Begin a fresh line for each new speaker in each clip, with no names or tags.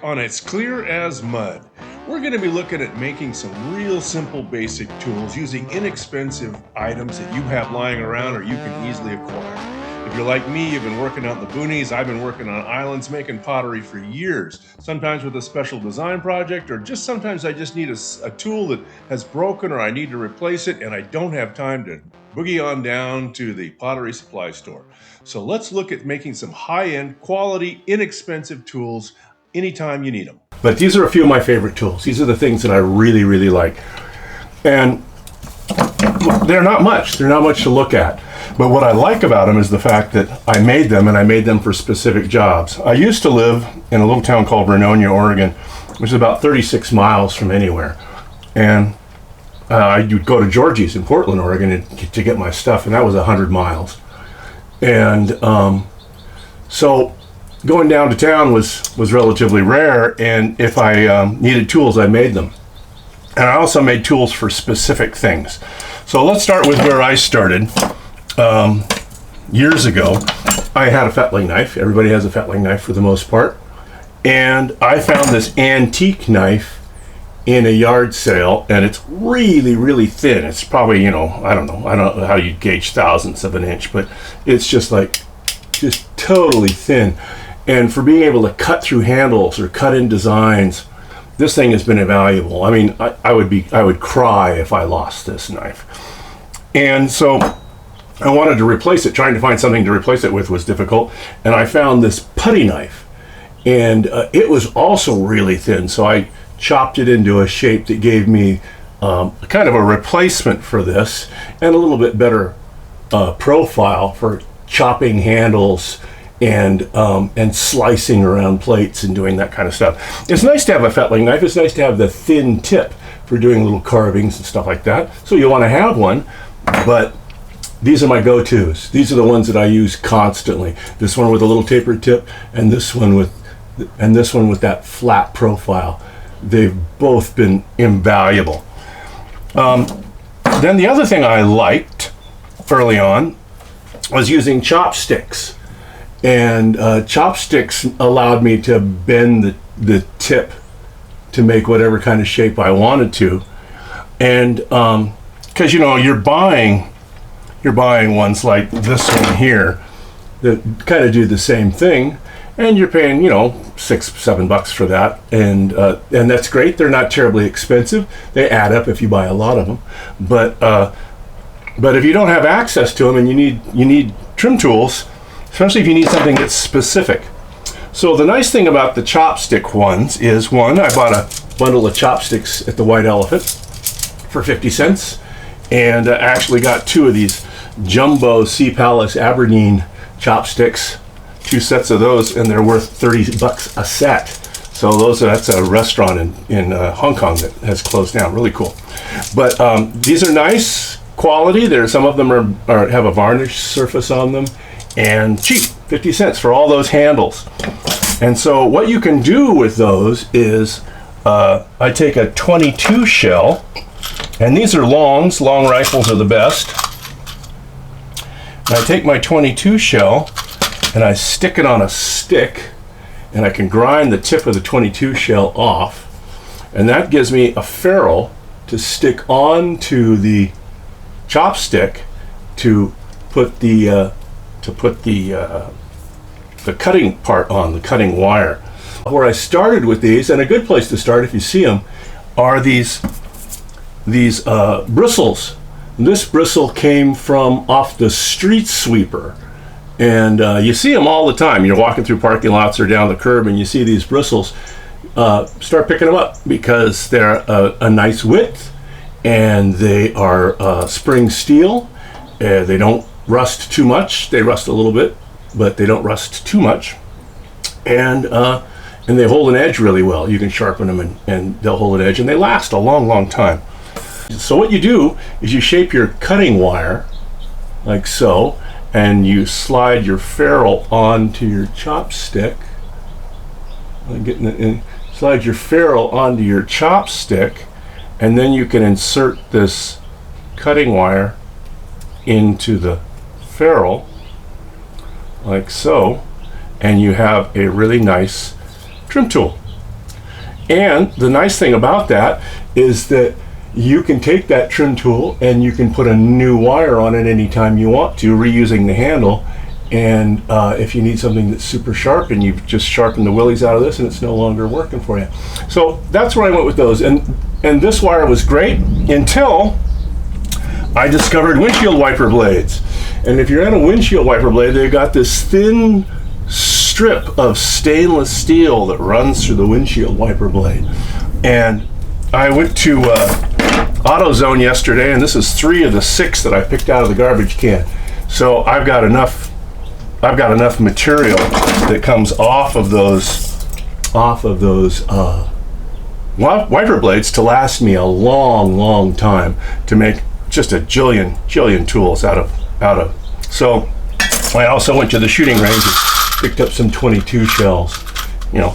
on It's Clear as Mud. We're going to be looking at making some real simple basic tools using inexpensive items that you have lying around or you can easily acquire. If you're like me, you've been working out in the boonies. I've been working on islands making pottery for years, sometimes with a special design project, or just sometimes I just need a tool that has broken or I need to replace it and I don't have time to boogie on down to the pottery supply store. So let's look at making some high-end, quality, inexpensive tools anytime you need them.
But these are a few of my favorite tools. These are the things that I really, really like. And they're not much. They're not much to look at. But what I like about them is the fact that I made them, and I made them for specific jobs. I used to live in a little town called Vernonia, Oregon, which is about 36 miles from anywhere. And I would go to Georgie's in Portland, Oregon to get my stuff, and that was 100 miles. And so going down to town was relatively rare, and if I needed tools, I made them. And I also made tools for specific things. So let's start with where I started. Years ago, I had a fettling knife. Everybody has a fettling knife for the most part. And I found this antique knife in a yard sale, and it's really, really thin. It's probably, I don't know how you gauge thousandths of an inch, but it's just totally thin. And for being able to cut through handles or cut in designs, this thing has been invaluable. I mean, I would cry if I lost this knife. And so I wanted to replace it. Trying to find something to replace it with was difficult. And I found this putty knife, and it was also really thin. So I chopped it into a shape that gave me kind of a replacement for this, and a little bit better profile for chopping handles and slicing around plates and doing that kind of stuff. It's nice to have a fettling knife. It's nice to have the thin tip for doing little carvings and stuff like that. So you want to have one, but these are my go-tos. These are the ones that I use constantly. This one with a little tapered tip, and this one with that flat profile. They've both been invaluable. Then the other thing I liked early on was using chopsticks. And chopsticks allowed me to bend the tip to make whatever kind of shape I wanted to. And because you're buying ones like this one here that kind of do the same thing, and you're paying $6-7 for that, and that's great. They're not terribly expensive. They add up if you buy a lot of them. But if you don't have access to them and you need trim tools, especially if you need something that's specific. So the nice thing about the chopstick ones is, one, I bought a bundle of chopsticks at the White Elephant for 50 cents, and I actually got two of these jumbo Sea Palace Aberdeen chopsticks, 2 sets of those, and they're worth $30 a set. So that's a restaurant in Hong Kong that has closed down. Really cool. But these are nice quality. Some of them have a varnish surface on them, and cheap, 50 cents for all those handles. And so what you can do with those is I take a 22 shell, and these are longs. Long rifles are the best. And I take my 22 shell and I stick it on a stick, and I can grind the tip of the 22 shell off, and that gives me a ferrule to stick onto the chopstick to put the cutting part on, the cutting wire. Where I started with these, and a good place to start if you see them, are these bristles. This bristle came from off the street sweeper, and you see them all the time. You're walking through parking lots or down the curb, and you see these bristles. Start picking them up because they're a nice width, and they are spring steel. They don't rust too much. They rust a little bit, but they don't rust too much. And they hold an edge really well. You can sharpen them and they'll hold an edge, and they last a long, long time. So what you do is you shape your cutting wire like so, and you slide your ferrule onto your chopstick. Slide your ferrule onto your chopstick, and then you can insert this cutting wire into the ferrule like so, and you have a really nice trim tool. And the nice thing about that is that you can take that trim tool and you can put a new wire on it anytime you want to, reusing the handle. And if you need something that's super sharp, and you've just sharpened the willies out of this and it's no longer working for you. So that's where I went with those. And this wire was great until I discovered windshield wiper blades. And if you're at a windshield wiper blade, they've got this thin strip of stainless steel that runs through the windshield wiper blade. And I went to AutoZone yesterday, and this is 3 of the 6 that I picked out of the garbage can. So I've got enough material that comes off of those wiper blades to last me a long time, to make just a jillion tools out of. So I also went to the shooting range and picked up some 22 shells,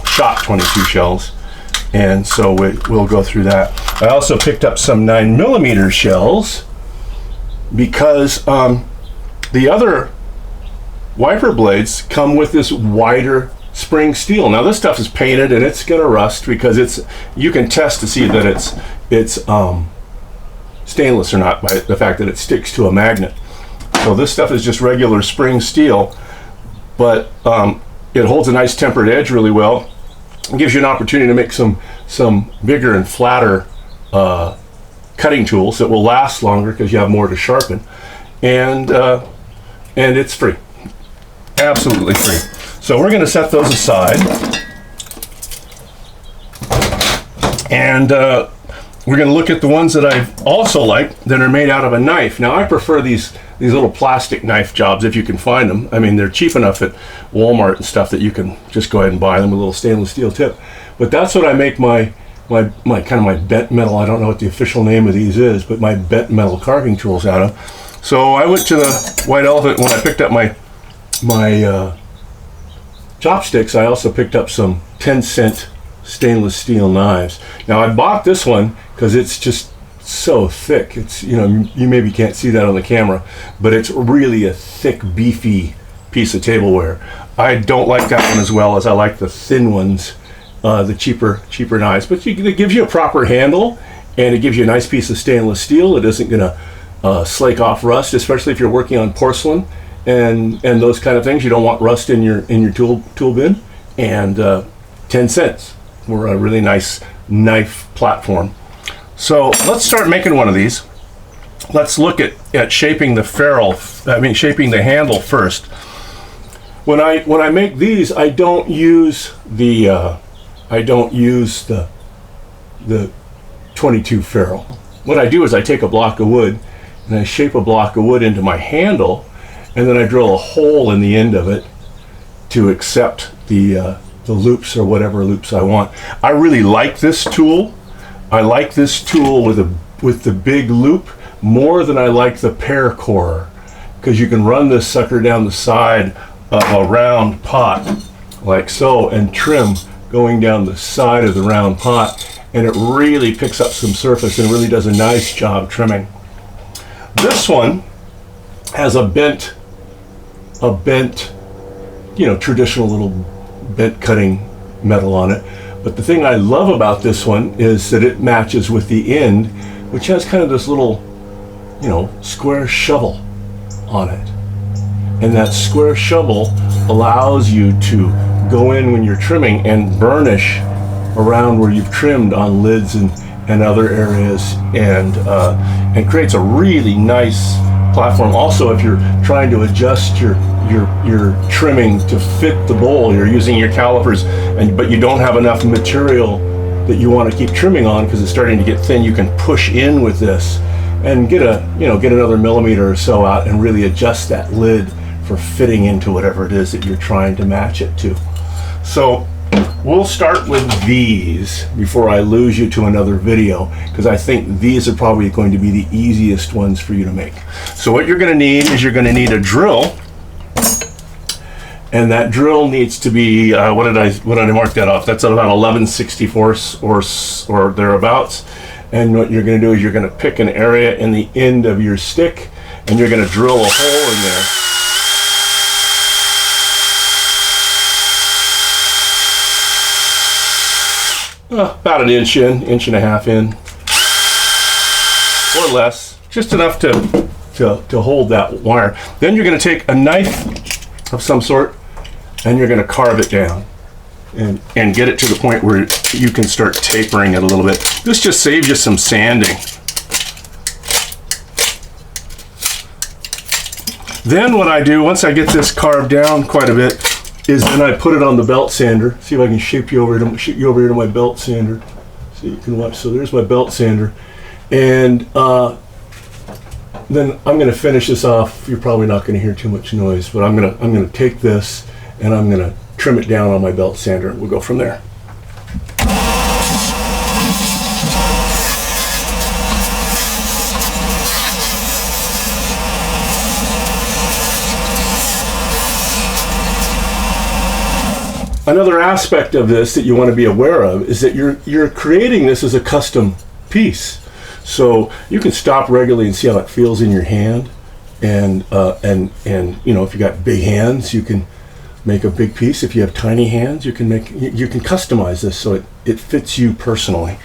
shot 22 shells. And so we'll go through that. I also picked up some 9mm shells because the other wiper blades come with this wider spring steel. Now this stuff is painted and it's gonna rust because you can test to see that it's stainless or not by the fact that it sticks to a magnet. So this stuff is just regular spring steel, but it holds a nice tempered edge really well. It gives you an opportunity to make some bigger and flatter cutting tools that will last longer because you have more to sharpen, and it's free, absolutely free. So we're going to set those aside, and we're going to look at the ones that I also like that are made out of a knife. Now I prefer these little plastic knife jobs if you can find them. I mean, they're cheap enough at Walmart and stuff that you can just go ahead and buy them with a little stainless steel tip. But that's what I make my bent metal, I don't know what the official name of these is, but my bent metal carving tools out of. So I went to the White Elephant when I picked up my chopsticks. I also picked up some 10-cent stainless steel knives. Now I bought this one because it's just so thick. It's, you maybe can't see that on the camera, but it's really a thick, beefy piece of tableware. I don't like that one as well as I like the thin ones, the cheaper knives. But it gives you a proper handle, and it gives you a nice piece of stainless steel. It isn't going to slake off rust, especially if you're working on porcelain and those kind of things. You don't want rust in your tool bin. And 10 cents for a really nice knife platform. So let's start making one of these. Let's look at shaping shaping the handle first. When I make these, I don't use the 22 ferrule. What I do is I take a block of wood and I shape a block of wood into my handle, and then I drill a hole in the end of it to accept the loops or whatever loops I want. I really like this tool. I like this tool with the big loop more than I like the pear corer, because you can run this sucker down the side of a round pot like so and trim going down the side of the round pot, and it really picks up some surface and really does a nice job trimming. This one has a bent, traditional little bent cutting metal on it. But the thing I love about this one is that it matches with the end, which has kind of this little, square shovel on it. And that square shovel allows you to go in when you're trimming and burnish around where you've trimmed on lids and other areas, and creates a really nice platform. Also, if you're trying to adjust your trimming to fit the bowl, you're using your calipers, but you don't have enough material that you want to keep trimming on because it's starting to get thin, you can push in with this and get another millimeter or so out and really adjust that lid for fitting into whatever it is that you're trying to match it to. So we'll start with these before I lose you to another video, because I think these are probably going to be the easiest ones for you to make. So what you're going to need is a drill, and that drill needs to be what did I mark that off? That's about 11/64 or thereabouts. And what you're going to do is you're going to pick an area in the end of your stick, and you're going to drill a hole in there. about an inch in, inch and a half in, or less, just enough to hold that wire. Then you're going to take a knife of some sort and you're going to carve it down and get it to the point where you can start tapering it a little bit. This just saves you some sanding. Then what I do, once I get this carved down quite a bit, is then I put it on the belt sander. See if I can shoot you over here to my belt sander so you can watch. So there's my belt sander. And then I'm going to finish this off. You're probably not going to hear too much noise, but I'm going to take this and I'm going to trim it down on my belt sander. We'll go from there. Another aspect of this that you want to be aware of is that you're creating this as a custom piece. So you can stop regularly and see how it feels in your hand, and you know, if you got big hands, you can make a big piece. If you have tiny hands, you can customize this so it fits you personally.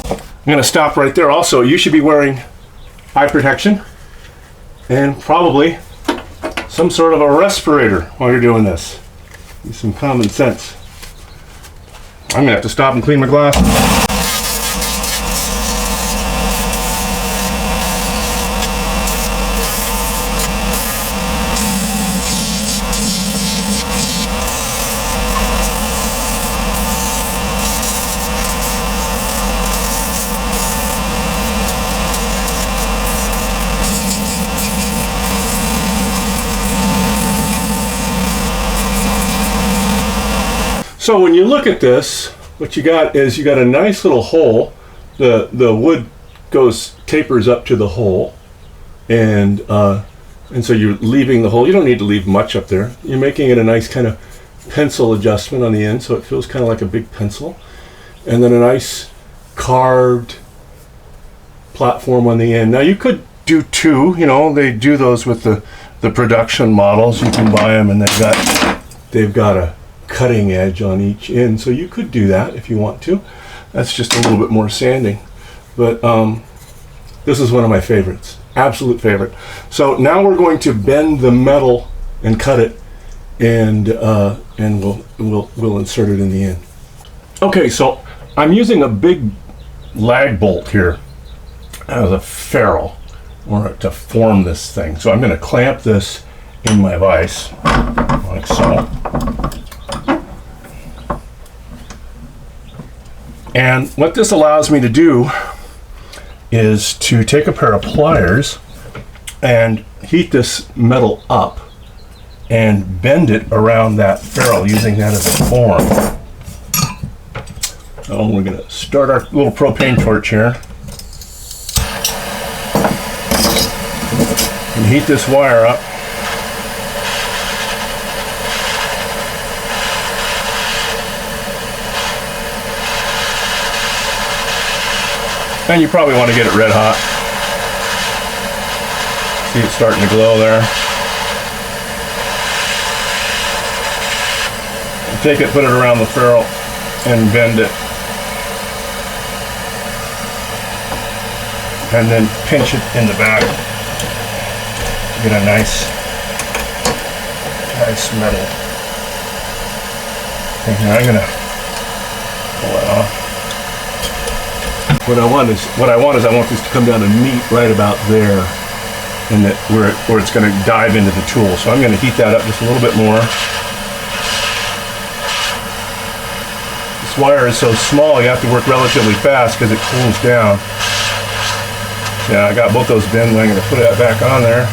I'm going to stop right there. Also, you should be wearing eye protection and probably some sort of a respirator while you're doing this. Use some common sense. I'm gonna have to stop and clean my glass. So when you look at this, what you got is you got a nice little hole. The wood tapers up to the hole, and so you're leaving the hole. You don't need to leave much up there. You're making it a nice kind of pencil adjustment on the end, so it feels kind of like a big pencil. And then a nice carved platform on the end. Now you could do two. You know, they do those with the production models. You can buy them, and they've got a cutting edge on each end, so you could do that if you want to. That's just a little bit more sanding, but this is one of my favorites, absolute favorite. So now we're going to bend the metal and cut it, and we'll insert it in the end. Okay, so I'm using a big lag bolt here as a ferrule or to form this thing. So I'm going to clamp this in my vise like so. And what this allows me to do is to take a pair of pliers and heat this metal up and bend it around that ferrule using that as a form. So we're going to start our little propane torch here and heat this wire up. And you probably want to get it red hot. See it starting to glow there. Take it, put it around the ferrule, and bend it. And then pinch it in the back. Get a nice metal. Okay, now I'm gonna pull it off. What I want is I want this to come down and meet right about there, and that where it's going to dive into the tool. So I'm going to heat that up just a little bit more. This wire is so small, you have to work relatively fast because it cools down. Yeah, I got both those bends. I'm going to put that back on there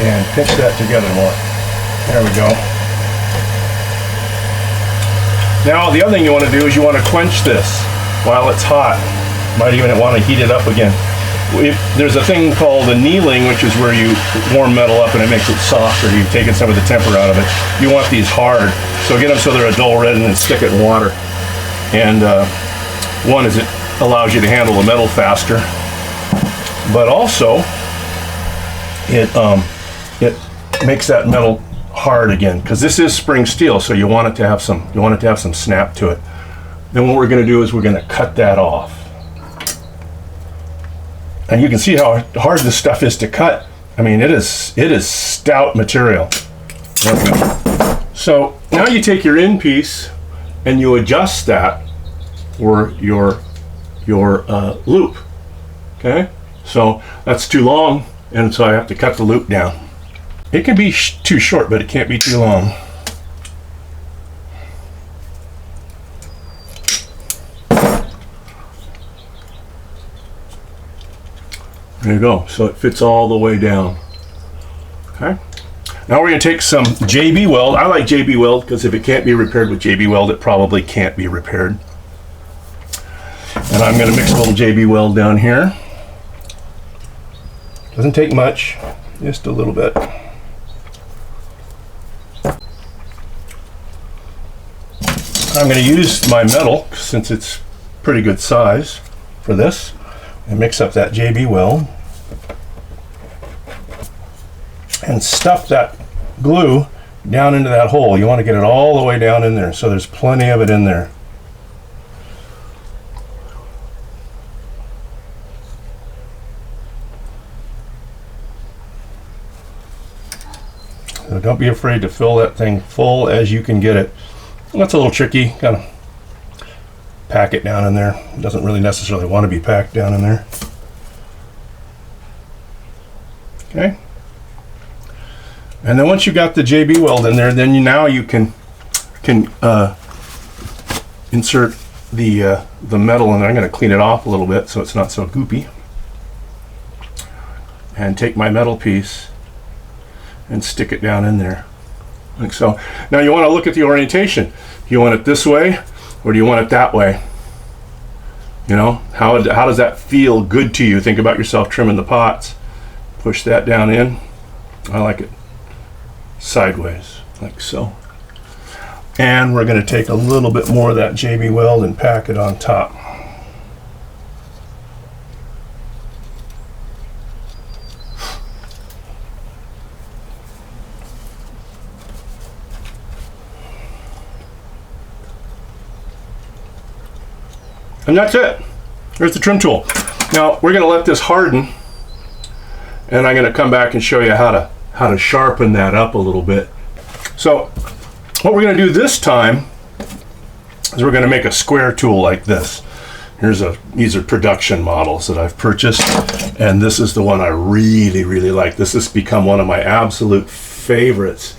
and pinch that together more. There we go. Now the other thing you want to do is you want to quench this while it's hot. Might even want to heat it up again. There's a thing called annealing, which is where you warm metal up and it makes it softer. You've taken some of the temper out of it. You want these hard, so get them so they're a dull red and then stick it in water. And one is it allows you to handle the metal faster, but also it makes that metal hard again, because this is spring steel, so you want it to have some snap to it. Then what we're going to do is we're going to cut that off. And you can see how hard this stuff is to cut. I mean, it is stout material. So now you take your end piece and you adjust that for your loop. Okay, so that's too long, and so I have to cut the loop down. It can be too short, but it can't be too long. There you go. So it fits all the way down. Okay. Now we're going to take some JB Weld. I like JB Weld because if it can't be repaired with JB Weld, it probably can't be repaired. And I'm going to mix a little JB Weld down here. Doesn't take much, just a little bit. I'm going to use my metal since it's pretty good size for this, and mix up that JB Weld and stuff that glue down into that hole. You want to get it all the way down in there so there's plenty of it in there. So don't be afraid to fill that thing full as you can get it. That's a little tricky, kind of pack it down in there. It doesn't really necessarily want to be packed down in there. Okay. And then once you got the JB Weld in there, then now you can insert the metal, and I'm going to clean it off a little bit so it's not so goopy. And take my metal piece and stick it down in there, like so. Now you want to look at the orientation. Do you want it this way, or do you want it that way? You know, how does that feel good to you? Think about yourself trimming the pots. Push that down in. I like it sideways, like so. And we're going to take a little bit more of that JB Weld and pack it on top. And that's it. There's the trim tool. Now we're going to let this harden, and I'm going to come back and show you how to sharpen that up a little bit. So what we're going to do this time is we're going to make a square tool like this. These are production models that I've purchased, and this is the one I really, really like. This has become one of my absolute favorites,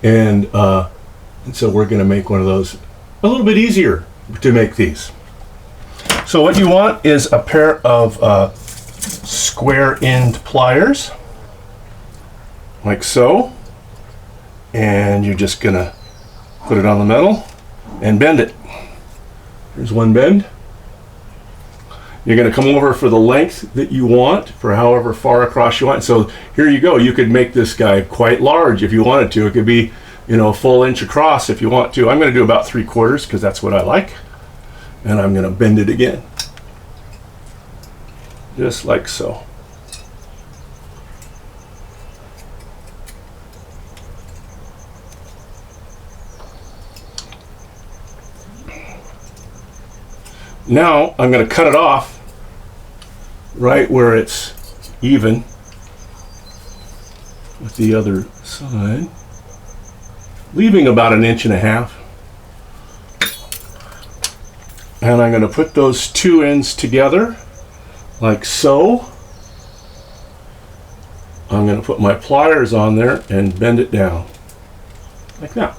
and so we're going to make one of those a little bit easier to make these. So what you want is a pair of square end pliers, like so, and you're just gonna put it on the metal and bend it. Here's one bend. You're gonna come over for the length that you want, for however far across you want. So here you go. You could make this guy quite large if you wanted to. It could be, you know, a full inch across if you want to. I'm gonna do about 3/4 because that's what I like. And I'm going to bend it again, just like so. Now I'm going to cut it off right where it's even with the other side, leaving about 1.5 inches. And I'm going to put those two ends together like so. I'm going to put my pliers on there and bend it down like that.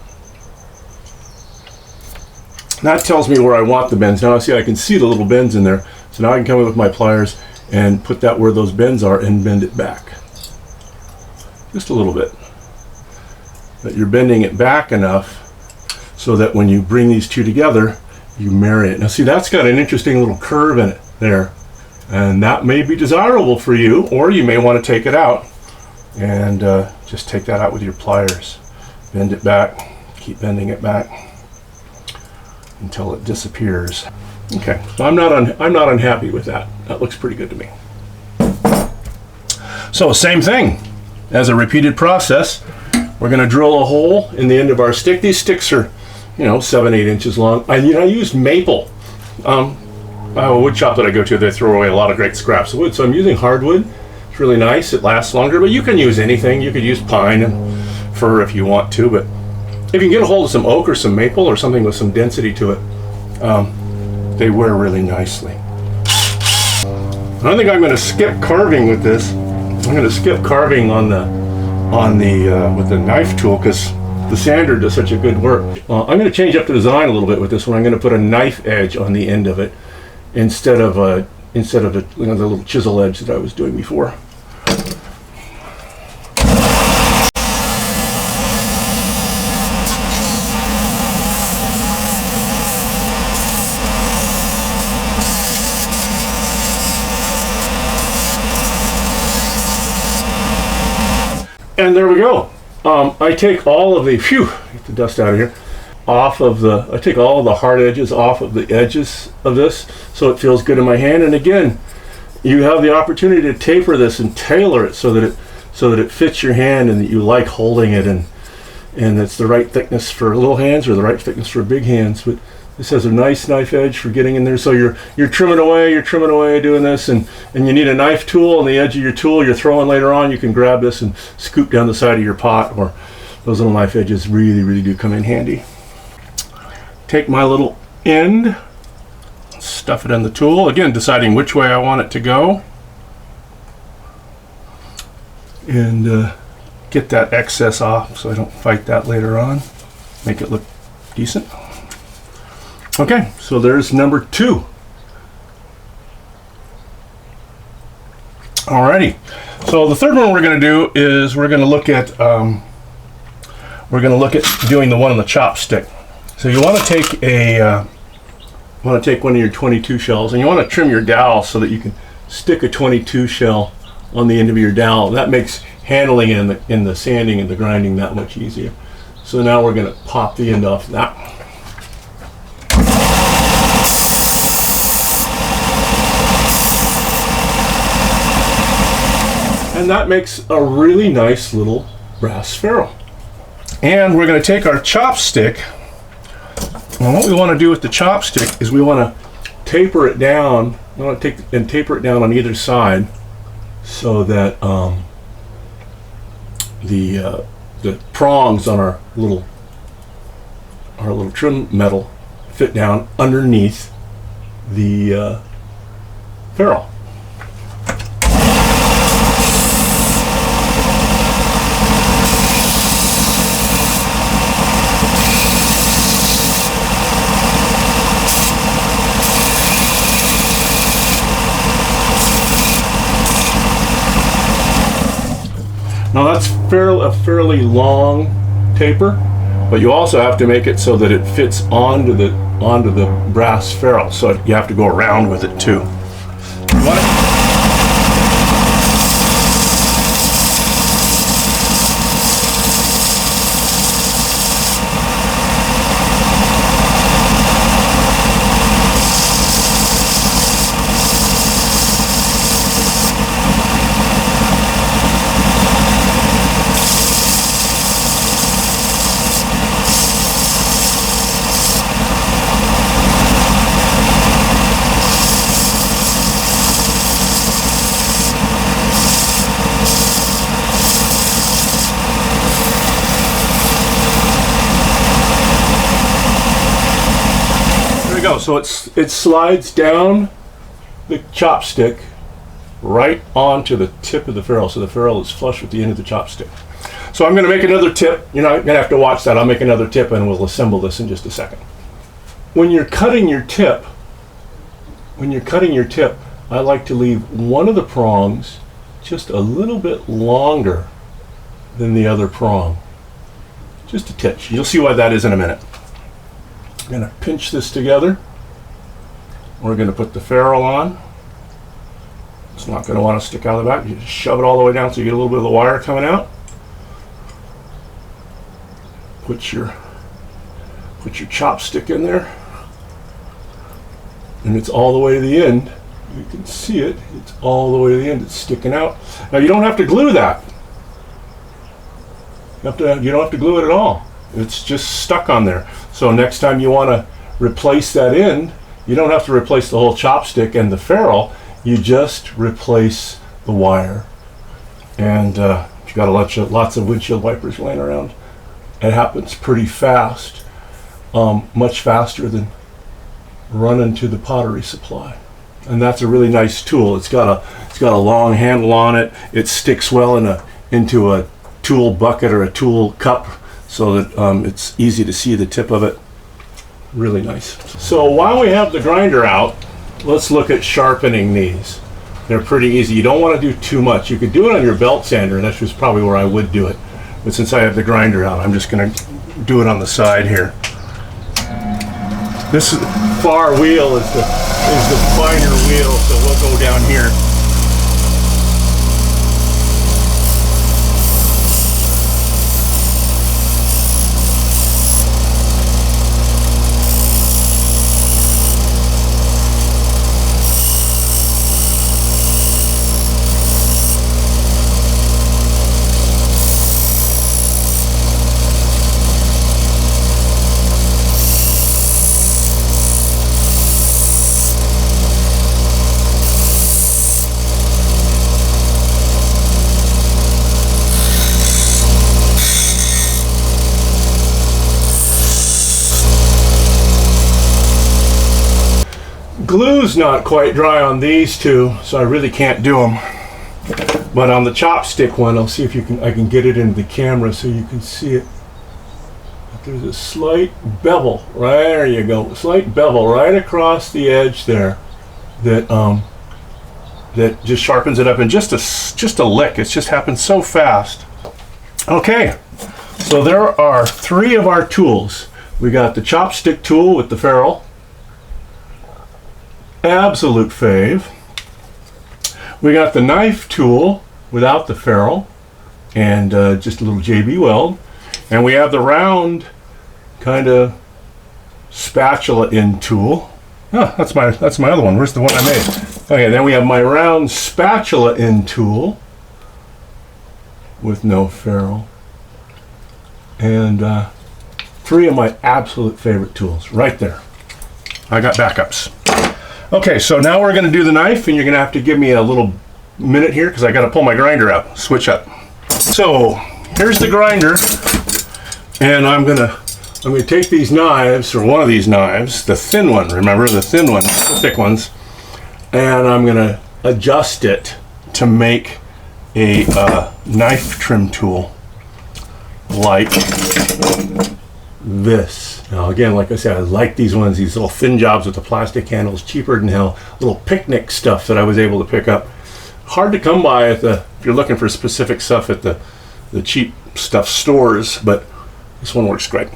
That tells me where I want the bends. Now see, I can see the little bends in there. So now I can come in with my pliers and put that where those bends are and bend it back. Just a little bit. But you're bending it back enough so that when you bring these two together, you marry it. Now see, that's got an interesting little curve in it there, and that may be desirable for you, or you may want to take it out and just take that out with your pliers. Bend it back, keep bending it back until it disappears. Okay, so I'm not unhappy with that. That looks pretty good to me. So same thing, as a repeated process, We're going to drill a hole in the end of our stick. These sticks are, 7-8 inches long. I used maple. A wood shop that I go to, they throw away a lot of great scraps of wood, so I'm using hardwood. It's really nice. It lasts longer, but you can use anything. You could use pine and fir if you want to, but if you can get a hold of some oak or some maple or something with some density to it, they wear really nicely. I think I'm going to skip carving with this. I'm going to skip carving on the with the knife tool because the sander does such a good work. I'm going to change up the design a little bit with this one. I'm going to put a knife edge on the end of it instead of the little chisel edge that I was doing before. And there we go. I take all of the, get the dust out of here, I take all of the hard edges off of the edges of this so it feels good in my hand. And again, you have the opportunity to taper this and tailor it so that it fits your hand and that you like holding it and it's the right thickness for little hands or the right thickness for big hands. But this has a nice knife edge for getting in there. So you're trimming away doing this, and you need a knife tool on the edge of your tool you're throwing later on. You can grab this and scoop down the side of your pot, or those little knife edges really do come in handy. Take my little end, stuff it in the tool, again deciding which way I want it to go, and get that excess off so I don't fight that later on. Make it look decent. Okay, so there's number 2. Alrighty, so the third one we're going to do is we're going to look at doing the one on the chopstick. So you want to take one of your 22 shells, and you want to trim your dowel so that you can stick a 22 shell on the end of your dowel. That makes handling in the sanding and the grinding that much easier. So now we're going to pop the end off that. And that makes a really nice little brass ferrule. And we're going to take our chopstick, and what we want to do with the chopstick is we want to taper it down. We want to taper it down on either side so that the prongs on our little trim metal fit down underneath the ferrule. Now that's a fairly long taper, but you also have to make it so that it fits onto the brass ferrule, so you have to go around with it too. So it slides down the chopstick right onto the tip of the ferrule, so the ferrule is flush with the end of the chopstick. So I'm going to make another tip. You're not going to have to watch that. I'll make another tip and we'll assemble this in just a second. When you're cutting your tip, I like to leave one of the prongs just a little bit longer than the other prong. Just a titch. You'll see why that is in a minute. I'm going to pinch this together. We're going to put the ferrule on. It's not going to want to stick out of the back. You just shove it all the way down so you get a little bit of the wire coming out. Put your chopstick in there. And it's all the way to the end. You can see it. It's all the way to the end. It's sticking out. Now you don't have to glue that. You don't have to glue it at all. It's just stuck on there. So next time you want to replace that end, you don't have to replace the whole chopstick and the ferrule. You just replace the wire. And if you've got lots of windshield wipers laying around, it happens pretty fast, much faster than running to the pottery supply. And that's a really nice tool. It's got a long handle on it. It sticks well into a tool bucket or a tool cup, so that it's easy to see the tip of it. Really nice. So while we have the grinder out, let's look at sharpening these. They're pretty easy. You don't want to do too much. You could do it on your belt sander, and that's just probably where I would do it. But since I have the grinder out, I'm just going to do it on the side here. This far wheel is the finer wheel, so we'll go down here. Glue's not quite dry on these two, so I really can't do them. But on the chopstick one, I'll see if I can get it into the camera so you can see it. But there's a slight bevel, right there you go, slight bevel right across the edge there that that just sharpens it up in just a lick. It's just happened so fast. Okay, so there are 3 of our tools. We got the chopstick tool with the ferrule. Absolute fave. We got the knife tool without the ferrule and just a little JB weld, and we have the round kind of spatula end tool. Oh, that's my other one. Where's the one I made? Okay, then we have my round spatula end tool with no ferrule, and 3 of my absolute favorite tools right there. I got backups. Okay, so now we're going to do the knife, and you're going to have to give me a little minute here because I got to pull my grinder out. Switch up. So here's the grinder, and I'm going to take these knives, or one of these knives, the thin one. Remember the thin one, the thick ones, and I'm going to adjust it to make a knife trim tool like this. Now again, like I said, I like these ones, these little thin jobs with the plastic handles, cheaper than hell. Little picnic stuff that I was able to pick up. Hard to come by if you're looking for specific stuff at the cheap stuff stores, but this one works great.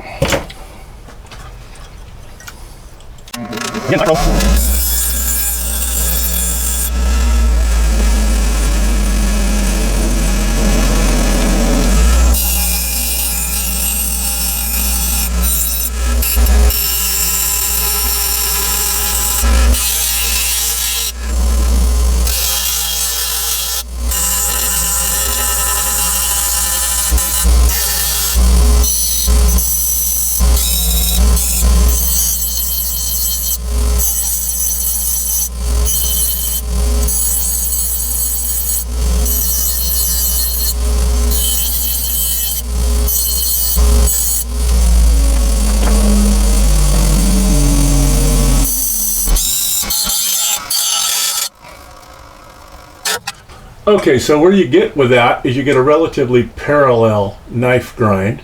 Okay, so where you get with that is you get a relatively parallel knife grind.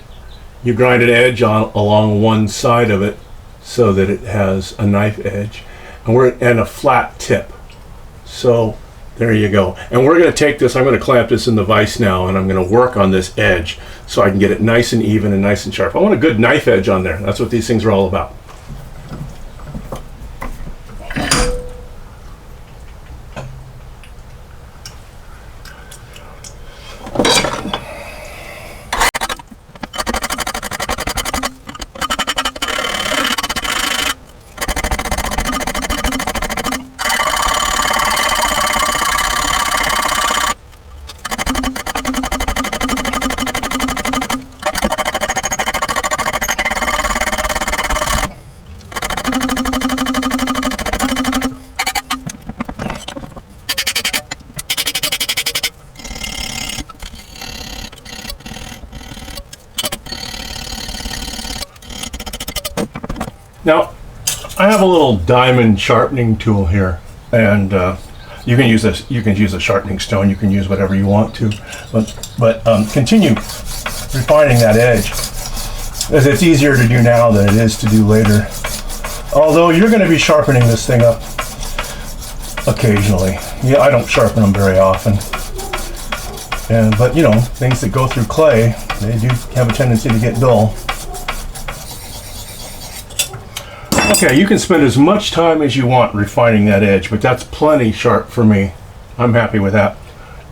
You grind an edge along one side of it so that it has a knife edge, and a flat tip. So there you go. And we're going to take this, I'm going to clamp this in the vise now, and I'm going to work on this edge so I can get it nice and even and nice and sharp. I want a good knife edge on there. That's what these things are all about. have a little diamond sharpening tool here, and you can use this. You can use a sharpening stone. You can use whatever you want to, but continue refining that edge, as it's easier to do now than it is to do later. Although you're going to be sharpening this thing up occasionally. Yeah, I don't sharpen them very often. But you know, things that go through clay, they do have a tendency to get dull. Okay, you can spend as much time as you want refining that edge, but that's plenty sharp for me. I'm happy with that.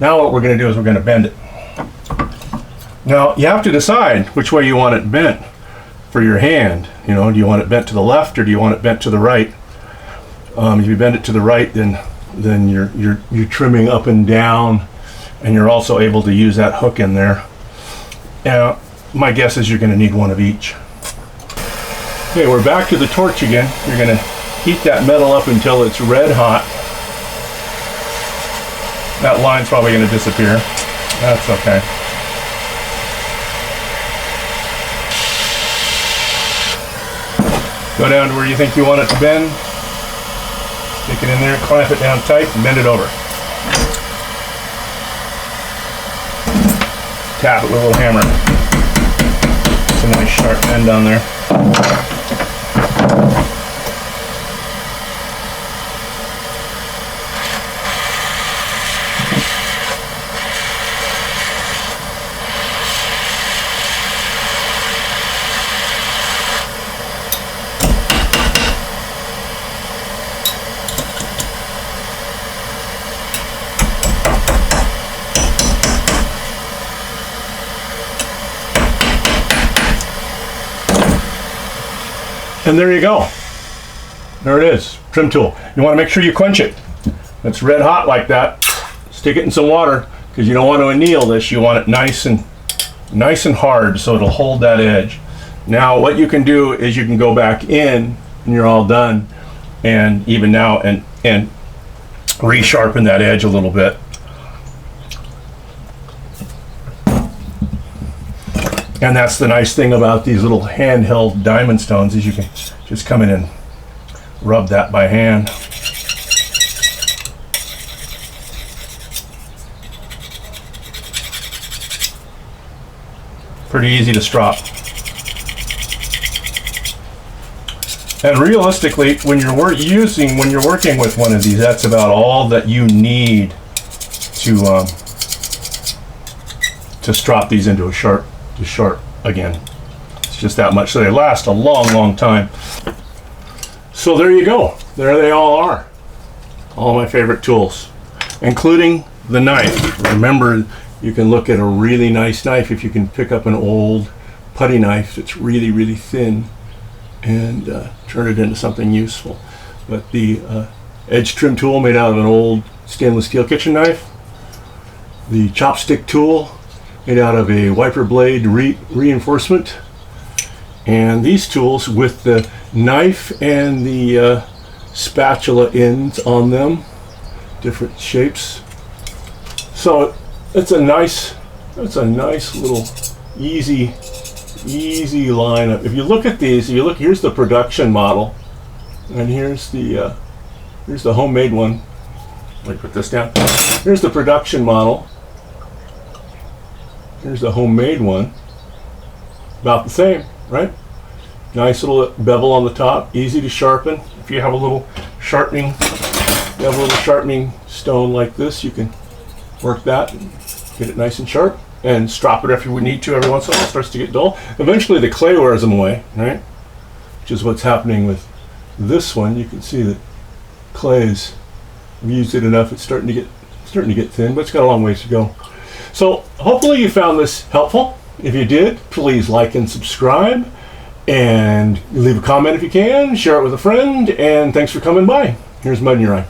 Now what we're going to do is we're going to bend it. Now you have to decide which way you want it bent for your hand. You know, do you want it bent to the left or do you want it bent to the right? If you bend it to the right, then you're trimming up and down, and you're also able to use that hook in there. Now, my guess is you're going to need one of each. Okay, we're back to the torch again. You're going to heat that metal up until it's red hot. That line's probably going to disappear. That's okay. Go down to where you think you want it to bend. Stick it in there, clamp it down tight, and bend it over. Tap it with a little hammer. It's a nice sharp bend down there. And there you go. There it is, trim tool. You want to make sure you quench it. It's red hot like that. Stick it in some water because you don't want to anneal this. You want it nice and hard so it'll hold that edge. Now what you can do is you can go back in and you're all done, and even now and resharpen that edge a little bit. And that's the nice thing about these little handheld diamond stones, is you can just come in and rub that by hand. Pretty easy to strop. And realistically, when you're working with one of these, that's about all that you need to strop these into a sharp again. It's just that much, so they last a long time. So there you go. There they all are. All my favorite tools, including the knife. Remember, you can look at a really nice knife if you can pick up an old putty knife that's really thin and turn it into something useful. But the edge trim tool made out of an old stainless steel kitchen knife, the chopstick tool made out of a wiper blade reinforcement, and these tools with the knife and the spatula ends on them, different shapes. So it's a nice little easy lineup. If you look at these, here's the production model, and here's the homemade one. Let me put this down. Here's the production model. Here's the homemade one. About the same, right? Nice little bevel on the top, easy to sharpen. If you have a little sharpening stone like this, you can work that and get it nice and sharp, and strop it if you would need to every once in a while. It starts to get dull. Eventually the clay wears them away, right? Which is what's happening with this one. You can see that clay is, I've used it enough, it's starting to get thin, but it's got a long ways to go. So hopefully you found this helpful. If you did, please like and subscribe, and leave a comment if you can, share it with a friend, and thanks for coming by. Here's mud in your eye.